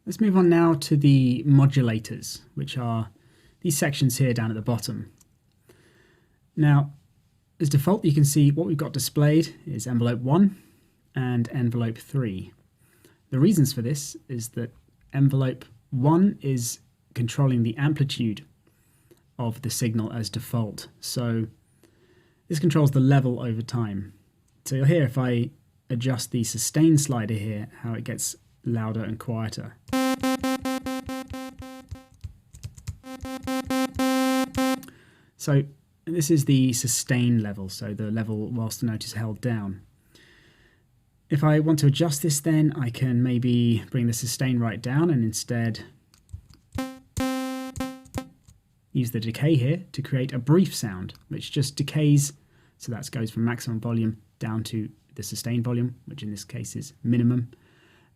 Let's move on now to the modulators, which are these sections here down at the bottom. Now, as default, you can see what we've got displayed is envelope 1 and envelope 3. The reasons for this is that envelope 1 is controlling the amplitude of the signal as default. So this controls the level over time. So you'll hear if I adjust the sustain slider here, how it gets louder and quieter. So this is the sustain level, so the level whilst the note is held down. If I want to adjust this, then I can maybe bring the sustain right down and instead use the decay here to create a brief sound, which just decays. So that goes from maximum volume down to the sustain volume, which in this case is minimum,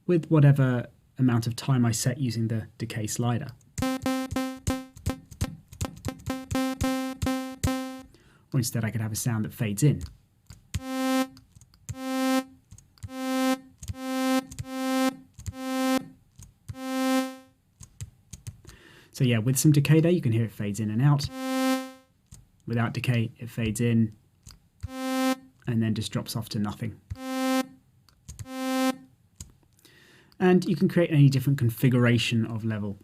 with whatever amount of time I set using the decay slider. Or instead I could have a sound that fades in. So yeah, with some decay there, you can hear it fades in and out. Without decay, it fades in and then just drops off to nothing. And you can create any different configuration of level.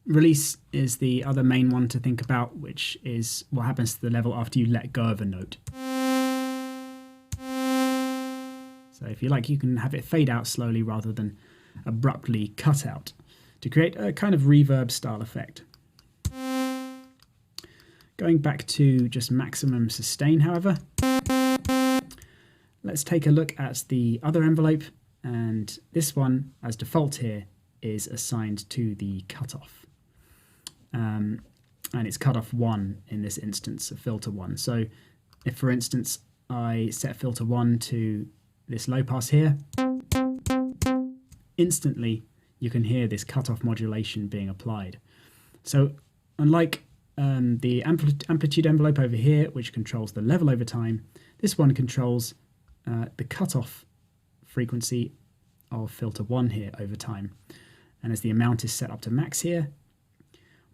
Release is the other main one to think about, which is what happens to the level after you let go of a note. So if you like, you can have it fade out slowly rather than abruptly cut out to create a kind of reverb style effect. Going back to just maximum sustain, however, let's take a look at the other envelope, and this one, as default here, is assigned to the cutoff. And it's cutoff 1 in this instance of filter 1. So if, for instance, I set filter 1 to this low pass here, instantly you can hear this cutoff modulation being applied. So unlike the amplitude envelope over here, which controls the level over time, this one controls the cutoff frequency of filter 1 here over time. And as the amount is set up to max here,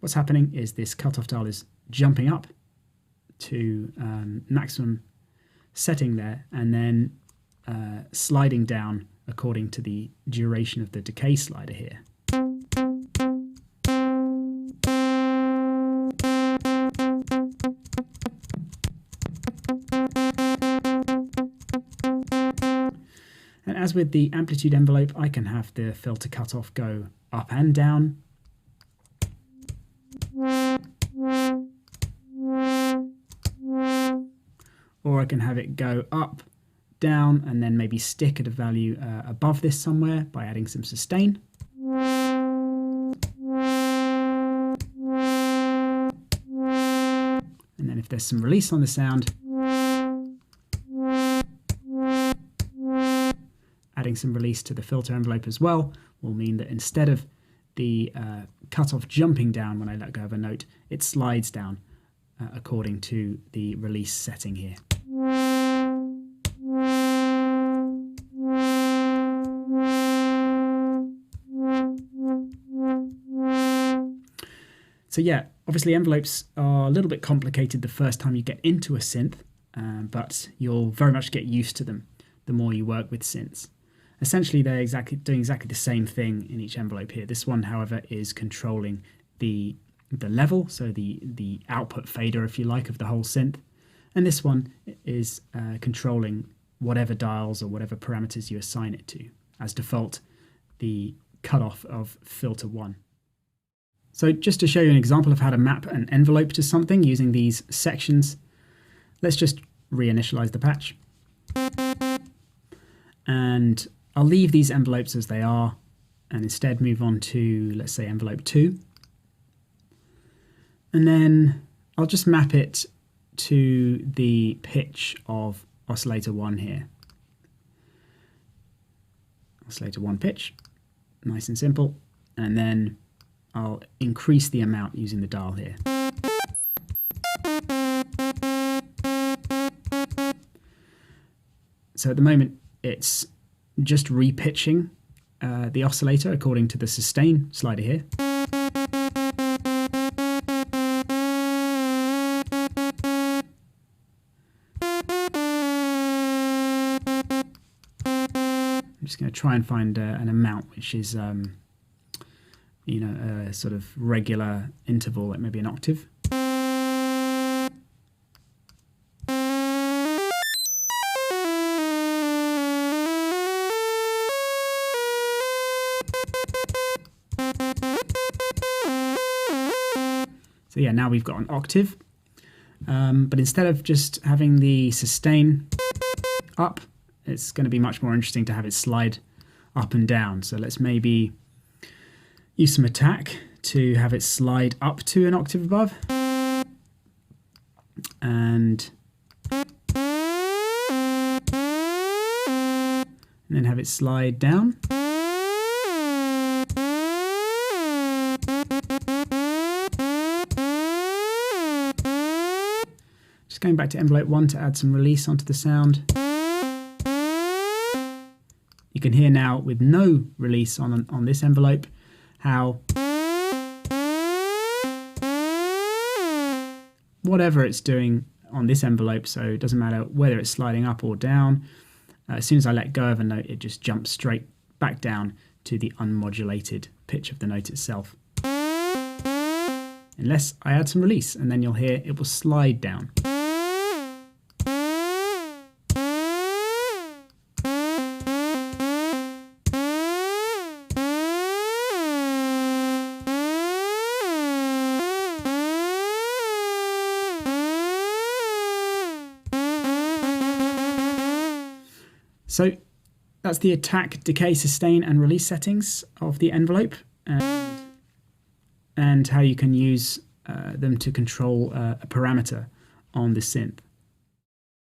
what's happening is this cutoff dial is jumping up to maximum setting there and then sliding down according to the duration of the decay slider here. And as with the amplitude envelope, I can have the filter cutoff go up and down. Or I can have it go up, down, and then maybe stick at a value above this somewhere by adding some sustain. And then if there's some release on the sound, adding some release to the filter envelope as well will mean that instead of the cutoff jumping down when I let go of a note, it slides down according to the release setting here. So yeah, obviously envelopes are a little bit complicated the first time you get into a synth, but you'll very much get used to them the more you work with synths. Essentially, they're doing exactly the same thing in each envelope here. This one, however, is controlling the level, so the output fader, if you like, of the whole synth. And this one is controlling whatever dials or whatever parameters you assign it to. As default, the cutoff of filter 1. So just to show you an example of how to map an envelope to something using these sections, let's just reinitialize the patch. And I'll leave these envelopes as they are and instead move on to, let's say, envelope 2. And then I'll just map it to the pitch of oscillator 1 here. Oscillator 1 pitch, nice and simple. And then I'll increase the amount using the dial here. So at the moment, it's just repitching the oscillator according to the sustain slider here. I'm just going to try and find an amount which is, you know, a sort of regular interval, like maybe an octave. So yeah, now we've got an octave, but instead of just having the sustain up, it's going to be much more interesting to have it slide up and down. So let's maybe use some attack to have it slide up to an octave above. And then have it slide down. Just going back to envelope 1 to add some release onto the sound. You can hear now with no release on this envelope how whatever it's doing on this envelope, so it doesn't matter whether it's sliding up or down, as soon as I let go of a note, it just jumps straight back down to the unmodulated pitch of the note itself. Unless I add some release, and then you'll hear it will slide down. So that's the attack, decay, sustain and release settings of the envelope, and how you can use them to control a parameter on the synth.